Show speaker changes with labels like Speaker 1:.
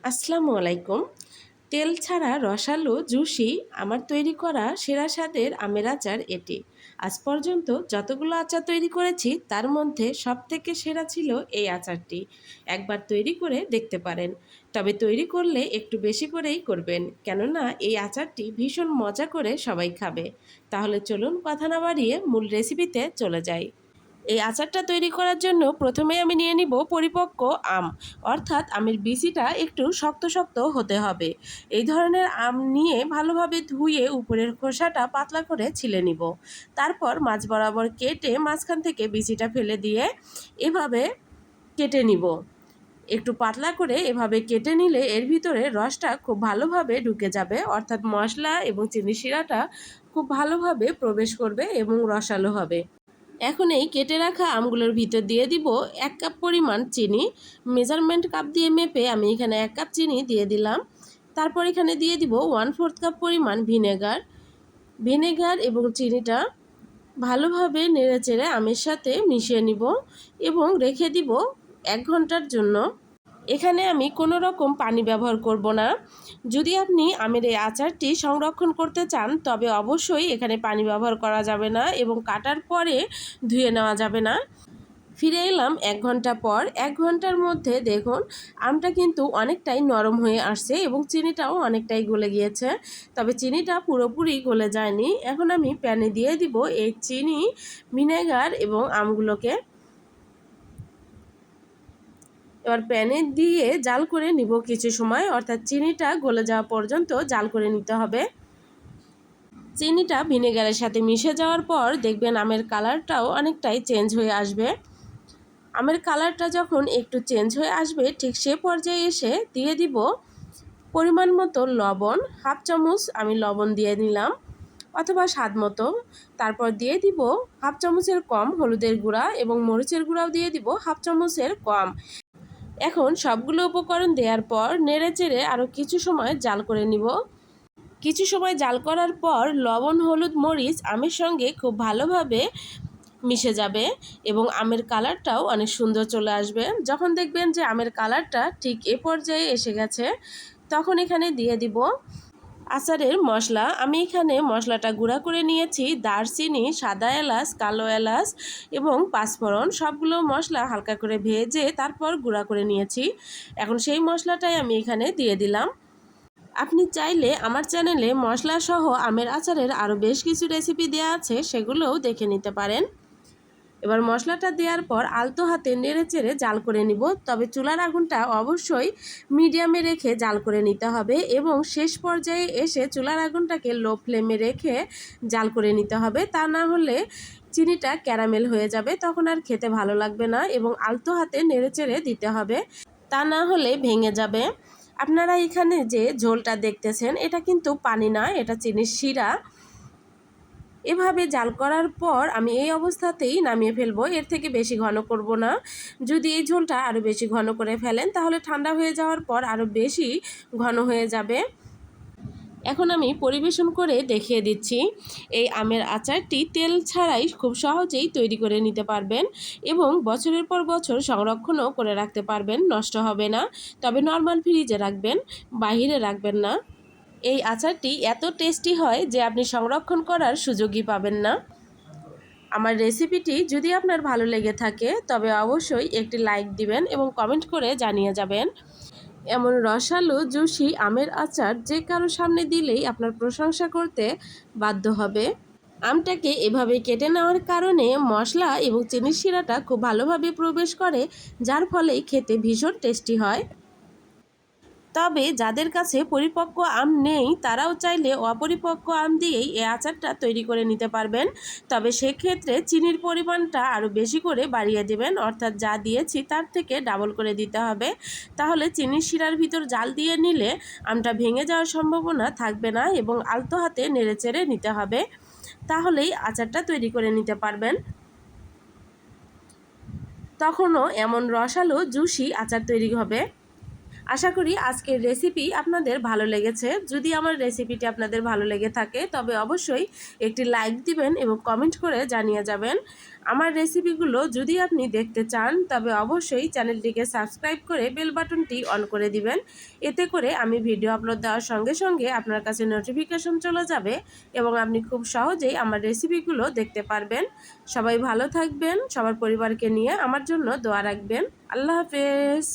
Speaker 1: আসসালামু আলাইকুম। তেল ছাড়া রসালো জুসি আমার তৈরি করা সেরা স্বাদের আমের আচার এটি। আজ পর্যন্ত যতগুলো আচার তৈরি করেছি তার মধ্যে সবথেকে সেরা ছিল এই আচারটি। একবার তৈরি করে দেখতে পারেন। তবে তৈরি করলে একটু বেশি করেই করবেন, কেননা এই আচারটি ভীষণ মজা করে সবাই খাবে। তাহলে চলুন কথা না বাড়িয়ে মূল রেসিপিতে চলে যাই। এই আচারটা তৈরি করার জন্য প্রথমে আমি নিয়ে নিব পরিপক্ক আম, অর্থাৎ আমের বিচিটা একটু শক্ত শক্ত হতে হবে। এই ধরনের আম নিয়ে ভালোভাবে ধুয়ে উপরের খোসাটা পাতলা করে ছিলে নিব। তারপর মাঝ বরাবর কেটে মাঝখান থেকে বিচিটা ফেলে দিয়ে এভাবে কেটে নিব। একটু পাতলা করে এভাবে কেটে নিলে এর ভিতরে রসটা খুব ভালোভাবে ঢুকে যাবে, অর্থাৎ মশলা এবং চিনি শিরাটা খুব ভালোভাবে প্রবেশ করবে এবং রসালো হবে। এখন এই কেটে রাখা আমগুলোর ভিতর দিয়ে দিব 1 কাপ পরিমাণ চিনি। মেজারমেন্ট কাপ দিয়ে মেপে আমি এখানে 1 কাপ চিনি দিয়ে দিলাম। তারপর এখানে দিয়ে দিব 1/4 কাপ পরিমাণ ভিনেগার। ভিনেগার এবং চিনিটা ভালোভাবে নেড়েচেড়ে আমের সাথে মিশিয়ে নিব এবং রেখে দিব 1 ঘন্টার জন্য। এখানে আমি কোনো রকম পানি ব্যবহার করব না। যদি আপনি আমের এই আচারটি সংরক্ষণ করতে চান তবে অবশ্যই এখানে পানি ব্যবহার করা যাবে না এবং কাটার পরে ধুয়ে নেওয়া যাবে না। ফিরে এলাম 1 ঘন্টা পর। 1 ঘন্টার মধ্যে দেখুন আমটা কিন্তু অনেকটাই নরম হয়ে আসছে এবং চিনিটাও অনেকটাই গলে গিয়েছে। তবে চিনিটা পুরোপুরি গলে যায়নি। এখন আমি প্যানে দিয়ে দিব এই চিনি, ভিনেগার এবং আমগুলোকে। এবার প্যানে দিয়ে জাল করে নিব কিছু সময়, অর্থাৎ চিনিটা গলে যাওয়া পর্যন্ত জাল করে নিতে হবে। চিনিটা ভিনেগারের সাথে মিশে যাওয়ার পর দেখবেন আমের কালারটাও অনেকটাই চেঞ্জ হয়ে আসবে। আমের কালারটা যখন একটু চেঞ্জ হয়ে আসবে ঠিক সে পর্যায়ে এসে দিয়ে দিব পরিমাণ মতো লবণ। 1/2 চামচ আমি লবণ দিয়ে নিলাম, অথবা স্বাদ মতো। তারপর দিয়ে দিব 1/2 চামচের কম হলুদের গুঁড়া এবং মরিচের গুঁড়াও দিয়ে দিব 1/2 চামচের কম। এখন সবগুলো উপকরণ দেওয়ার পর নেড়েচেড়ে আরও কিছু সময় জাল করে নিব। কিছু সময় জাল করার পর লবণ, হলুদ, মরিচ আমের সঙ্গে খুব ভালোভাবে মিশে যাবে এবং আমের কালারটাও অনেক সুন্দর চলে আসবে। যখন দেখবেন যে আমের কালারটা ঠিক এ পর্যায়ে এসে গেছে তখন এখানে দিয়ে দিব আচারের মশলা। আমি এখানে মশলাটা গুঁড়া করে নিয়েছি দারচিনি, সাদা এলাচ, কালো এলাচ এবং পাঁচফোড়ন। সবগুলো মশলা হালকা করে ভেজে তারপর গুঁড়া করে নিয়েছি। এখন সেই মশলাটাই আমি এখানে দিয়ে দিলাম। আপনি চাইলে আমার চ্যানেলে মশলাসহ আমের আচারের আরও বেশ কিছু রেসিপি দেওয়া আছে, সেগুলোও দেখে নিতে পারেন। এবার মশলাটা দেওয়ার পর আলতো হাতে নেড়েচেড়ে জাল করে নিব। তবে চুলার আগুনটা অবশ্যই মিডিয়ামে রেখে জাল করে নিতে হবে এবং শেষ পর্যায়ে এসে চুলার আগুনটাকে লো ফ্লেমে রেখে জাল করে নিতে হবে। তা না হলে চিনিটা ক্যারামেল হয়ে যাবে, তখন আর খেতে ভালো লাগবে না এবং আলতো হাতে নেড়েচেড়ে দিতে হবে, তা না হলে ভেঙে যাবে। আপনারা এখানে যে ঝোলটা দেখতেছেন এটা কিন্তু পানি না, এটা চিনির শিরা। এভাবে জাল করার পর আমি এই অবস্থাতেই নামিয়ে ফেলবো, এর থেকে বেশি ঘন করব না। যদি এই ঝোলটা আরও বেশি ঘন করে ফেলেন তাহলে ঠান্ডা হয়ে যাওয়ার পর আরও বেশি ঘন হয়ে যাবে। এখন আমি পরিবেশন করে দেখিয়ে দিচ্ছি। এই আমের আচারটি তেল ছাড়াই খুব সহজেই তৈরি করে নিতে পারবেন এবং বছরের পর বছর সংরক্ষণও করে রাখতে পারবেন, নষ্ট হবে না। তবে নর্মাল ফ্রিজে রাখবেন, বাহিরে রাখবেন না। এই আচারটি এত টেস্টি হয় যে আপনি সংরক্ষণ করার সুযোগই পাবেন না। আমার রেসিপিটি যদি আপনার ভালো লেগে থাকে তবে অবশ্যই একটি লাইক দিবেন এবং কমেন্ট করে জানিয়ে যাবেন। এমন রসালো জুসি আমের আচার যে কারো সামনে দিলেই আপনার প্রশংসা করতে বাধ্য হবে। আমটাকে এভাবে কেটে নেওয়ার কারণে মশলা এবং চিনির শিরাটা খুব ভালোভাবে প্রবেশ করে, যার ফলে খেতে ভীষণ টেস্টি হয়। তবে যাদের কাছে পরিপক্ক আম নেই তারাও চাইলে অপরিপক্ক আম দিয়েই এই আচারটা তৈরি করে নিতে পারবেন। তবে সেক্ষেত্রে চিনির পরিমাণটা আরও বেশি করে বাড়িয়ে দেবেন, অর্থাৎ যা দিয়েছি তার থেকে ডাবল করে দিতে হবে। তাহলে চিনির শিরার ভিতর জাল দিয়ে নিলে আমটা ভেঙে যাওয়ার সম্ভাবনা থাকবে না এবং আলতো হাতে নেড়েচেড়ে নিতে হবে, তাহলেই আচারটা তৈরি করে নিতে পারবেন। তখনও এমন রসালো জুসি আচার তৈরি হবে। আশা করি আজকের রেসিপি আপনাদের ভালো লেগেছে। যদি আমার রেসিপিটি আপনাদের ভালো লেগে থাকে তবে অবশ্যই একটি লাইক দিবেন এবং কমেন্ট করে জানিয়ে যাবেন। আমার রেসিপিগুলো যদি আপনি দেখতে চান তবে অবশ্যই চ্যানেলটিকে সাবস্ক্রাইব করে বেল বাটনটি অন করে দিবেন। এতে করে আমি ভিডিও আপলোড দেওয়ার সঙ্গে সঙ্গে আপনার কাছে নোটিফিকেশন চলে যাবে এবং আপনি খুব সহজেই আমার রেসিপিগুলো দেখতে পারবেন। সবাই ভালো থাকবেন, সবার পরিবারকে নিয়ে আমার জন্য দোয়া রাখবেন। আল্লাহ হাফেজ।